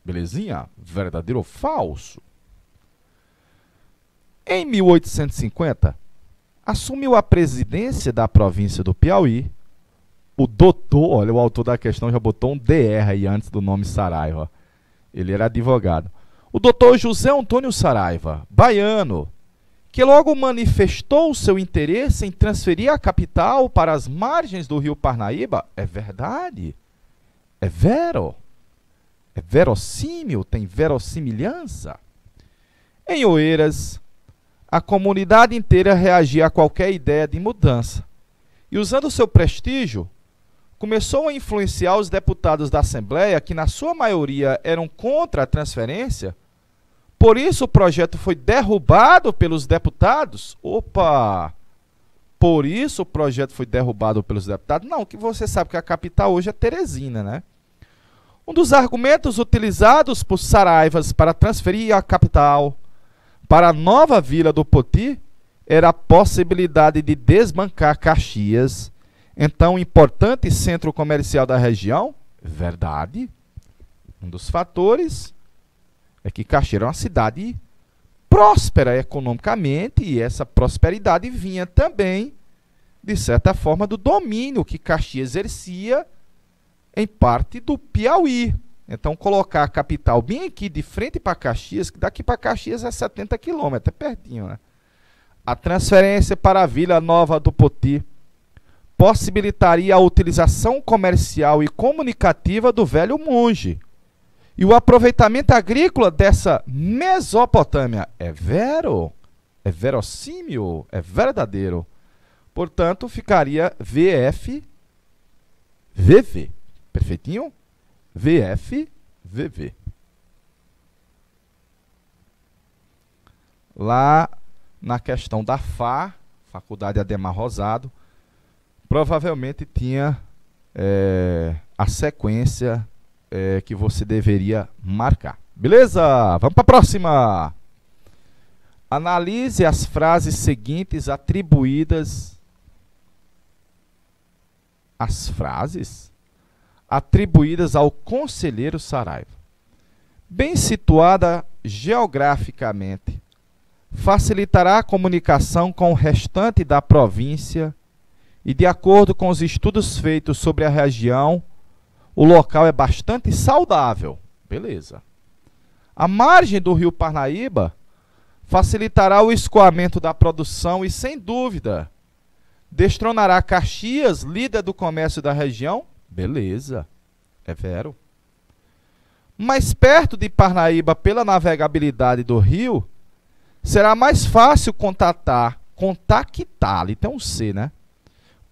Belezinha? Verdadeiro ou falso? Em 1850, assumiu a presidência da província do Piauí o doutor, olha, o autor da questão já botou um DR aí antes do nome Saraiva. Ele era advogado. O doutor José Antônio Saraiva, baiano, que logo manifestou seu interesse em transferir a capital para as margens do rio Parnaíba. É verdade? É vero? É verossímil? Tem verossimilhança? Em Oeiras, a comunidade inteira reagia a qualquer ideia de mudança. E usando seu prestígio, começou a influenciar os deputados da Assembleia, que na sua maioria eram contra a transferência. Por isso o projeto foi derrubado pelos deputados. Opa! Por isso o projeto foi derrubado pelos deputados? Não, que você sabe que a capital hoje é Teresina, né? Um dos argumentos utilizados por Saraivas para transferir a capital para a nova vila do Poti era a possibilidade de desbancar Caxias, então importante centro comercial da região. Verdade. Um dos fatores é que Caxias era uma cidade próspera economicamente, e essa prosperidade vinha também, de certa forma, do domínio que Caxias exercia em parte do Piauí. Então, colocar a capital bem aqui de frente para Caxias, que daqui para Caxias é 70 quilômetros, é pertinho, né? A transferência para a Vila Nova do Poti possibilitaria a utilização comercial e comunicativa do Velho Monge. E o aproveitamento agrícola dessa Mesopotâmia é vero? É verossímil? É verdadeiro? Portanto, ficaria VF, VV. Perfeitinho? VF, VV. Lá na questão da FA, Faculdade Ademar Rosado, provavelmente tinha a sequência que você deveria marcar. Beleza? Vamos para a próxima. Analise as frases seguintes atribuídas. As frases atribuídas ao conselheiro Saraiva. Bem situada geograficamente, facilitará a comunicação com o restante da província e, de acordo com os estudos feitos sobre a região, o local é bastante saudável. Beleza. A margem do rio Parnaíba facilitará o escoamento da produção e, sem dúvida, destronará Caxias, líder do comércio da região. Beleza. É vero. Mais perto de Parnaíba, pela navegabilidade do rio, será mais fácil contactar, ali tem um C, né?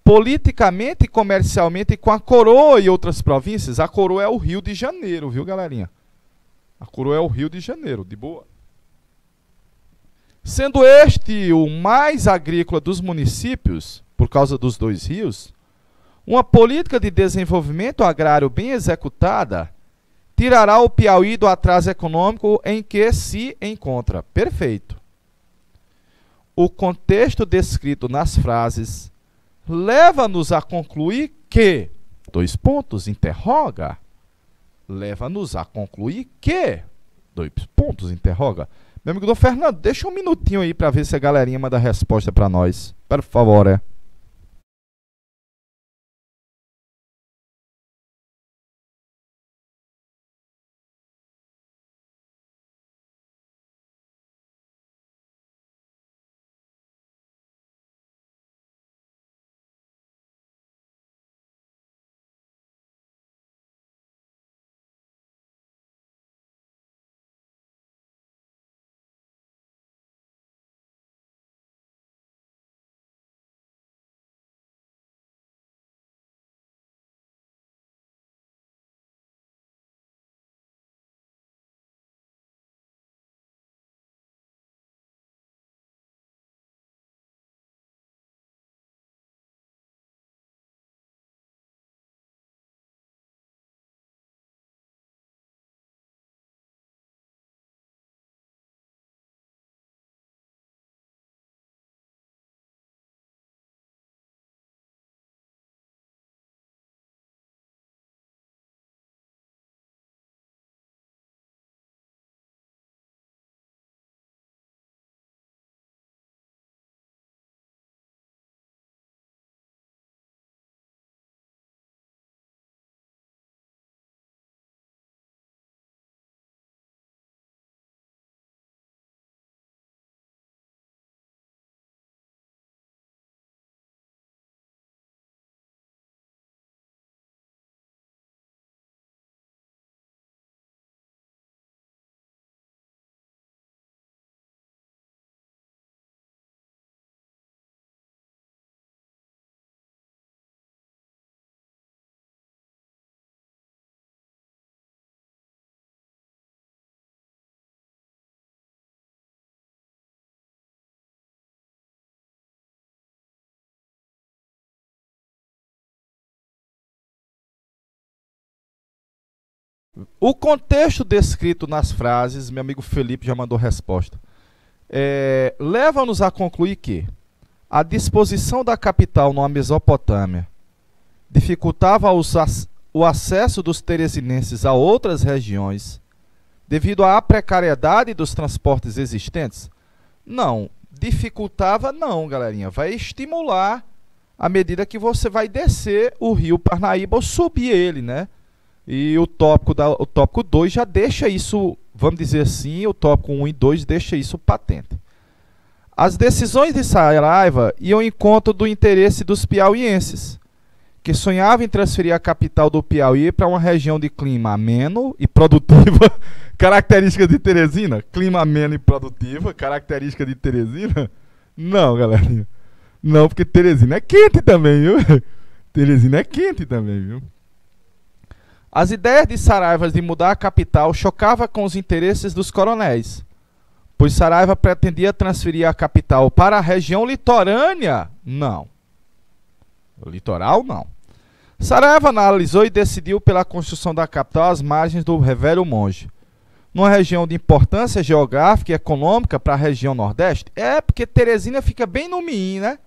Politicamente e comercialmente com a coroa e outras províncias. A coroa é o Rio de Janeiro, viu, galerinha? A coroa é o Rio de Janeiro, de boa. Sendo este o mais agrícola dos municípios, por causa dos dois rios, uma política de desenvolvimento agrário bem executada tirará o Piauí do atraso econômico em que se encontra. Perfeito. O contexto descrito nas frases leva-nos a concluir que... Dois pontos, interroga. Leva-nos a concluir que... Dois pontos, interroga. Meu amigo Dom Fernando, deixa um minutinho aí para ver se a galerinha manda a resposta para nós. Por favor, O contexto descrito nas frases, meu amigo Felipe já mandou resposta, leva-nos a concluir que a disposição da capital numa Mesopotâmia dificultava o acesso dos teresinenses a outras regiões devido à precariedade dos transportes existentes? Não, dificultava não, galerinha. Vai estimular à medida que você vai descer o rio Parnaíba ou subir ele, né? E o tópico 2 já deixa isso, vamos dizer assim, o tópico 1 e 2 deixa isso patente. As decisões de Saraiva iam em conta do interesse dos piauienses, que sonhavam em transferir a capital do Piauí para uma região de clima ameno e produtiva. Característica de Teresina? Clima ameno e produtiva. Característica de Teresina? Não, galerinha. Não, porque Teresina é quente também, viu? Teresina é quente também, viu? As ideias de Saraiva de mudar a capital chocavam com os interesses dos coronéis, pois Saraiva pretendia transferir a capital para a região litorânea? Não. O litoral, não. Saraiva analisou e decidiu pela construção da capital às margens do Velho Monte, numa região de importância geográfica e econômica para a região Nordeste. Porque Teresina fica bem no Mirim, né?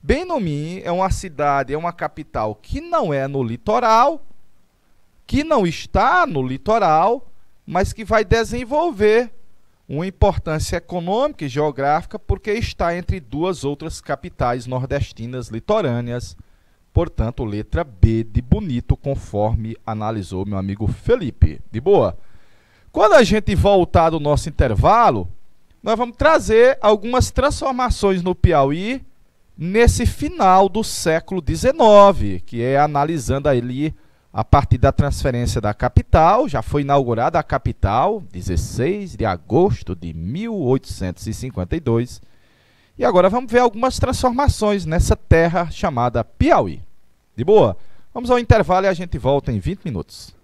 Bem no Mirim, é uma cidade, é uma capital que não é no litoral, que não está no litoral, mas que vai desenvolver uma importância econômica e geográfica porque está entre duas outras capitais nordestinas litorâneas. Portanto, letra B de bonito, conforme analisou meu amigo Felipe. De boa? Quando a gente voltar do nosso intervalo, nós vamos trazer algumas transformações no Piauí nesse final do século XIX, que é analisando ali a partir da transferência da capital. Já foi inaugurada a capital, 16 de agosto de 1852. E agora vamos ver algumas transformações nessa terra chamada Piauí. De boa? Vamos ao intervalo e a gente volta em 20 minutos.